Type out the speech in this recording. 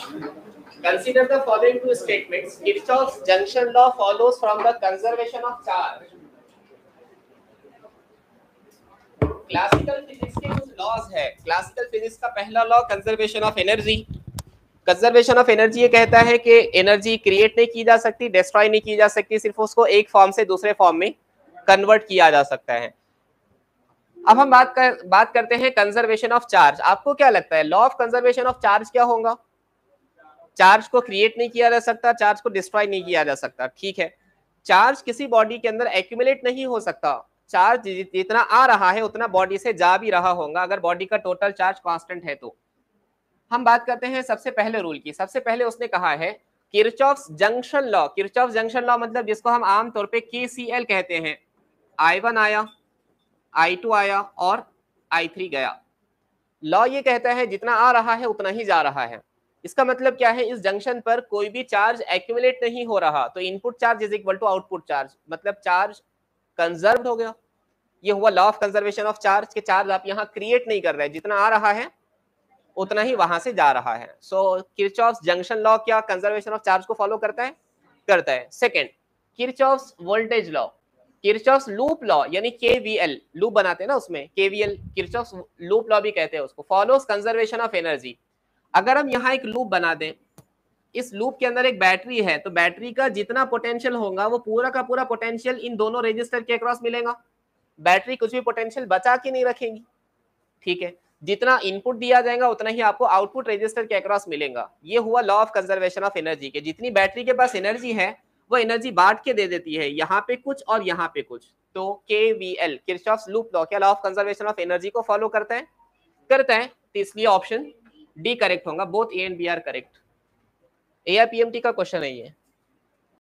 Consider the following two statements. Kirchhoff's junction law follows from the conservation of charge. Classical physics के कुछ laws है. Classical physics का पहला law conservation of energy. Conservation of energy ये कहता है कि एनर्जी क्रिएट नहीं की जा सकती, डिस्ट्रॉय नहीं की जा सकती, सिर्फ उसको एक फॉर्म से दूसरे फॉर्म में कन्वर्ट किया जा सकता है. अब हम बात करते हैं कंजर्वेशन ऑफ चार्ज. आपको क्या लगता है law of conservation of charge क्या होगा? चार्ज को क्रिएट नहीं किया जा सकता, चार्ज को डिस्ट्रॉय नहीं किया जा सकता. ठीक है, चार्ज किसी बॉडी के अंदर एक्यूमुलेट नहीं हो सकता. चार्ज जितना आ रहा है उतना बॉडी से जा भी रहा होगा अगर बॉडी का टोटल चार्ज कांस्टेंट है तो. हम बात करते हैं सबसे पहले रूल की. सबसे पहले उसने कहा है Kirchhoff's junction law. Kirchhoff junction law मतलब जिसको हम आमतौर पे KCL कहते हैं. I1 आया, I2 आया और I3 गया. लॉ ये कहता है जितना आ रहा है उतना ही जा रहा है. इसका मतलब क्या है, इस जंक्शन पर कोई भी चार्ज एक्यूमुलेट नहीं हो रहा, तो input charge is equal to output charge, मतलब चार्ज कंजर्व्ड हो गया. ये हुआ law of conservation of charge के चार्ज आप यहाँ क्रिएट नहीं कर रहे, जितना आ रहा है उतना ही वहां से जा रहा है. सो किरचॉफ्स जंक्शन लॉ क्या कंजर्वेशन ऑफ चार्ज को फॉलो करता है? करता है. Second, Kirchhoff's voltage law. Kirchhoff's loop law यानी KVL, लूप बनाते हैं ना उसमें KVL, किरचॉफ्स लूप लॉ भी कहते हैं उसको, फॉलोस कंजर्वेशन ऑफ एनर्जी. अगर हम यहाँ एक लूप बना दें, इस लूप के अंदर एक बैटरी है, तो बैटरी का जितना पोटेंशियल होगा वो पूरा का पूरा पोटेंशियल इन दोनों रेजिस्टर के अक्रॉस मिलेगा. बैटरी कुछ भी पोटेंशियल बचा के नहीं रखेगी. ठीक है, जितना इनपुट दिया जाएगा उतना ही आपको आउटपुट रेजिस्टर के अक्रॉस मिलेगा. ये हुआ law of conservation of energy के. जितनी बैटरी के पास एनर्जी है वो एनर्जी बांट के दे देती है, यहाँ पे कुछ और यहाँ पे कुछ. तो KVL किरचॉफ्स लूप लॉ क्या law of conservation of energy को फॉलो करता है? करता है. तो इसलिए ऑप्शन डी करेक्ट होगा. Both A and B are correct. ARPMT का क्वेश्चन है ये.